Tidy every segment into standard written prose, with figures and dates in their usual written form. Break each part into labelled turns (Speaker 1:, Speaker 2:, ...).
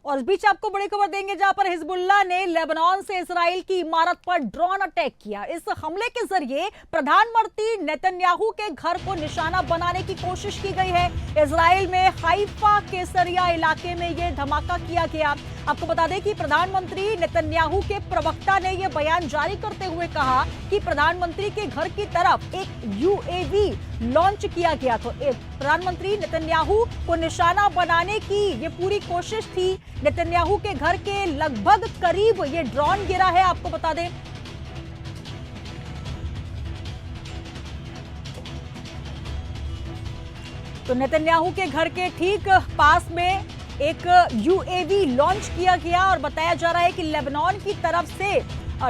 Speaker 1: और इस बीच आपको बड़ी खबर देंगे जहां पर हिजबुल्लाह ने लेबनान से इजराइल की इमारत पर ड्रोन अटैक किया। इस हमले के जरिए प्रधानमंत्री नेतन्याहू के घर को निशाना बनाने की कोशिश की गई है। इजराइल में हाइफा केसरिया इलाके में यह धमाका किया गया। आपको बता दें कि प्रधानमंत्री नेतन्याहू के प्रवक्ता ने यह बयान जारी करते हुए कहा कि प्रधानमंत्री के घर की तरफ एक यूएवी लॉन्च किया गया। तो प्रधानमंत्री नेतन्याहू को निशाना बनाने की ये पूरी कोशिश थी। नेतन्याहू के घर के लगभग करीब ये ड्रोन गिरा है। आपको बता दें तो नेतन्याहू के घर के ठीक पास में एक यूएवी लॉन्च किया गया और बताया जा रहा है कि लेबनान की तरफ से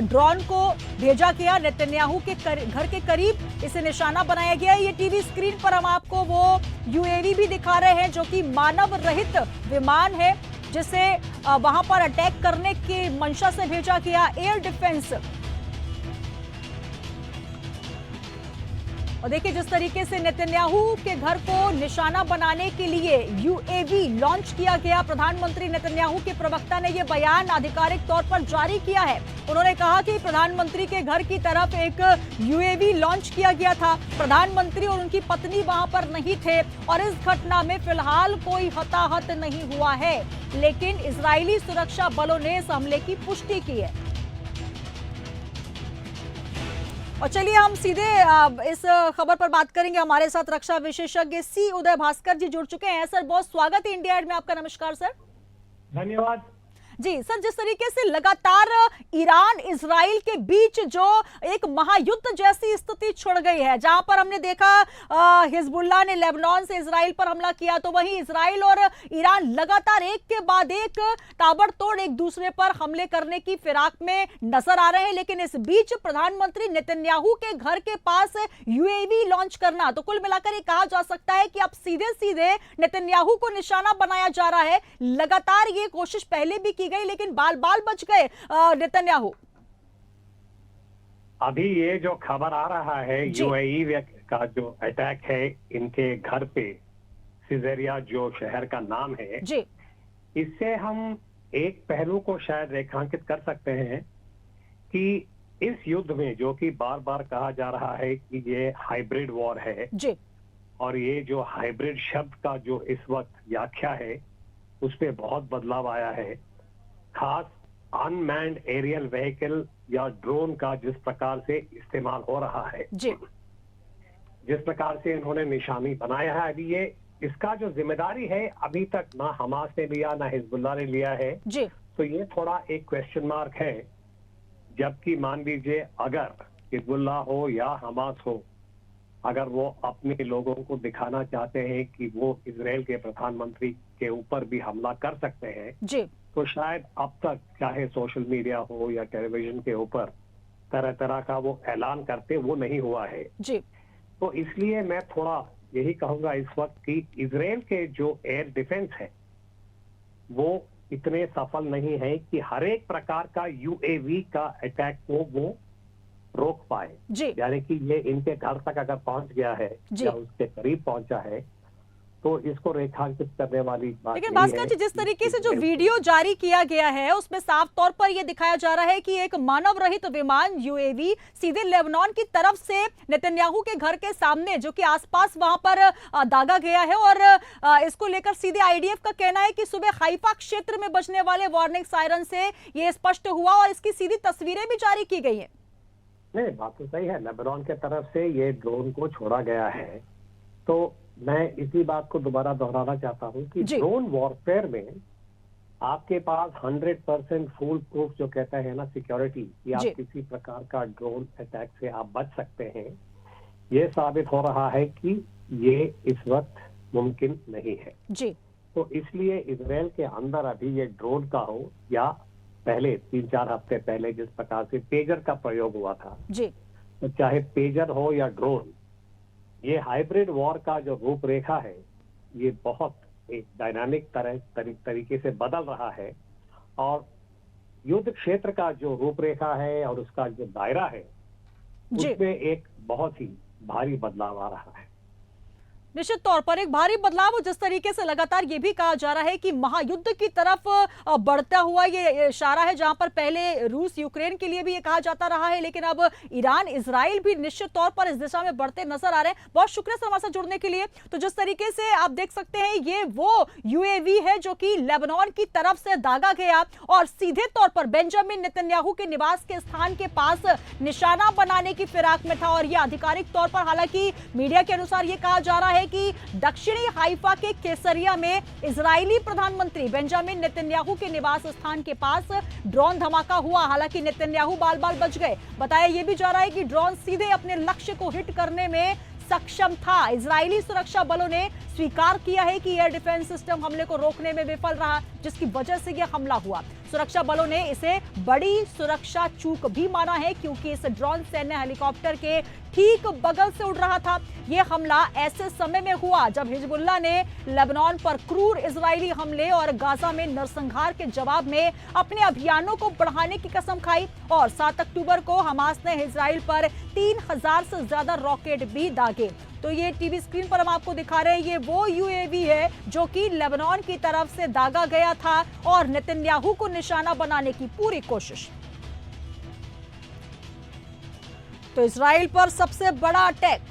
Speaker 1: ड्रोन को भेजा गया। नेतन्याहू के घर के करीब इसे निशाना बनाया गया। ये टीवी स्क्रीन पर हम आपको वो यूएवी भी दिखा रहे हैं जो कि मानव रहित विमान है जिसे वहां पर अटैक करने की मंशा से भेजा गया। एयर डिफेंस और देखिए जिस तरीके से नेतन्याहू के घर को निशाना बनाने के लिए यूएवी लॉन्च किया गया। प्रधानमंत्री नेतन्याहू के प्रवक्ता ने यह बयान आधिकारिक तौर पर जारी किया है। उन्होंने कहा कि प्रधानमंत्री के घर की तरफ एक यूएवी लॉन्च किया गया था। प्रधानमंत्री और उनकी पत्नी वहां पर नहीं थे और इस घटना में फिलहाल कोई हताहत नहीं हुआ है, लेकिन इजरायली सुरक्षा बलों ने इस हमले की पुष्टि की है। और चलिए हम सीधे इस खबर पर बात करेंगे। हमारे साथ रक्षा विशेषज्ञ सी उदय भास्कर जी जुड़ चुके हैं। सर बहुत स्वागत है इंडिया एड में आपका। नमस्कार सर।
Speaker 2: धन्यवाद
Speaker 1: जी सर, जिस तरीके से लगातार ईरान इजराइल के बीच जो एक महायुद्ध जैसी स्थिति छिड़ गई है, जहां पर हमने देखा हिजबुल्लाह ने लेबनान से इजराइल पर हमला किया, तो वहीं इजराइल और ईरान लगातार एक के बाद एक ताबड़तोड़ एक दूसरे पर हमले करने की फिराक में नजर आ रहे हैं। लेकिन इस बीच प्रधानमंत्री नेतन्याहू के घर के पास यूएवी लॉन्च करना, तो कुल मिलाकर ये कहा जा सकता है कि अब सीधे सीधे नेतन्याहू को निशाना बनाया जा रहा है। लगातार ये कोशिश पहले भी गई लेकिन बाल बाल बच गए नेतन्याहू।
Speaker 2: अभी ये जो खबर आ रहा है यूएई का जो अटैक है इनके घर पे, सिजेरिया जो शहर का नाम है जी, इससे हम एक पहलू को शायद रेखांकित कर सकते हैं कि इस युद्ध में जो कि बार बार कहा जा रहा है कि ये हाइब्रिड वॉर है जी, और ये जो हाइब्रिड शब्द का जो इस वक्त व्याख्या है उस पे बहुत बदलाव आया है। खास अनमैन्ड एरियल व्हीकल या ड्रोन का जिस प्रकार से इस्तेमाल हो रहा है जी, जिस प्रकार से इन्होंने निशानी बनाया है, अभी ये इसका जो जिम्मेदारी है अभी तक ना हमास ने लिया ना हिजबुल्लाह ने लिया है जी, तो ये थोड़ा एक क्वेश्चन मार्क है। जबकि मान लीजिए अगर हिजबुल्लाह हो या हमास हो, अगर वो अपने लोगों को दिखाना चाहते हैं कि वो इजराइल के प्रधानमंत्री के ऊपर भी हमला कर सकते हैं जी, तो शायद अब तक चाहे सोशल मीडिया हो या टेलीविजन के ऊपर तरह तरह का वो ऐलान करते वो नहीं हुआ है जी। तो इसलिए मैं थोड़ा यही कहूंगा इस वक्त कि इजराइल के जो एयर डिफेंस है वो इतने सफल नहीं है कि हर एक प्रकार का यूएवी का अटैक को वो रोक पाए। यानी कि ये इनके घर तक अगर पहुंच गया है या उसके करीब पहुंचा है तो इसको रेखांकित करने वाली बात।
Speaker 1: लेकिन भास्कर जी, जिस तरीके से जो वीडियो जारी किया गया है उसमें साफ तौर पर यह दिखाया जा रहा है कि एक मानव रहित विमान यूएवी सीधे लेबनान की तरफ से नेतन्याहू के घर के सामने जो कि आसपास वहां पर दागा गया है, और इसको लेकर सीधे आईडीएफ का कहना है कि सुबह हाइफा क्षेत्र में बजने वाले वार्निंग सायरन से ये स्पष्ट हुआ और इसकी सीधी तस्वीरें भी जारी की गई है।
Speaker 2: नहीं, बात तो सही है, लेबनान के तरफ से ये ड्रोन को छोड़ा गया है। तो मैं इसी बात को दोबारा दोहराना चाहता हूं कि ड्रोन वॉरफेयर में आपके पास 100% फुल प्रूफ जो कहता है ना सिक्योरिटी कि आप किसी प्रकार का ड्रोन अटैक से आप बच सकते हैं, ये साबित हो रहा है कि ये इस वक्त मुमकिन नहीं है जी। तो इसलिए इजराइल के अंदर अभी ये ड्रोन का हो या पहले 3-4 हफ्ते पहले जिस प्रकार से पेजर का प्रयोग हुआ था जी, तो चाहे पेजर हो या ड्रोन, ये हाइब्रिड वॉर का जो रूपरेखा है ये बहुत एक डायनामिक तरीके से बदल रहा है, और युद्ध क्षेत्र का जो रूपरेखा है और उसका जो दायरा है उसमें एक बहुत ही भारी बदलाव आ रहा है।
Speaker 1: निश्चित तौर पर एक भारी बदलाव, जिस तरीके से लगातार ये भी कहा जा रहा है कि महायुद्ध की तरफ बढ़ता हुआ ये इशारा है, जहां पर पहले रूस यूक्रेन के लिए भी ये कहा जाता रहा है, लेकिन अब ईरान इजराइल भी निश्चित तौर पर इस दिशा में बढ़ते नजर आ रहे हैं। बहुत शुक्रिया सर हमारे साथ जुड़ने के लिए। तो जिस तरीके से आप देख सकते हैं, ये वो यूएवी है जो कि लेबनान की तरफ से दागा गया और सीधे तौर पर बेंजामिन नेतन्याहू के निवास के स्थान के पास निशाना बनाने की फिराक में था। और यह आधिकारिक तौर पर, हालांकि मीडिया के अनुसार यह कहा जा रहा है कि दक्षिणी हाइफा के केसरिया में इजरायली प्रधानमंत्री बेंजामिन नेतन्याहू के निवास स्थान के पास ड्रोन धमाका हुआ। हालांकि नेतन्याहू बाल बाल बच गए। बताया यह भी जा रहा है कि ड्रोन सीधे अपने लक्ष्य को हिट करने में सक्षम था। इजरायली सुरक्षा बलों ने स्वीकार किया है कि एयर डिफेंस सिस्टम हमले को रोकने में विफल रहा, जिसकी वजह से यह हमला हुआ। सुरक्षा बलों ने इसे बड़ी सुरक्षा चूक भी माना है, क्योंकि इस ड्रोन सैन्य हेलीकॉप्टर के ठीक बगल से उड़ रहा था। यह हमला ऐसे समय में हुआ जब हिजबुल्लाह ने लेबनान पर क्रूर इजरायली हमले और गाजा में नरसंहार के जवाब में अपने अभियानों को बढ़ाने की कसम खाई। और 7 अक्टूबर को हमास ने इजराइल पर 3000 से ज्यादा रॉकेट भी दागे। तो ये टीवी स्क्रीन पर हम आपको दिखा रहे हैं, ये वो यूएवी है जो कि लेबनान की तरफ से दागा गया था और नेतन्याहू को निशाना बनाने की पूरी कोशिश। तो इजराइल पर सबसे बड़ा अटैक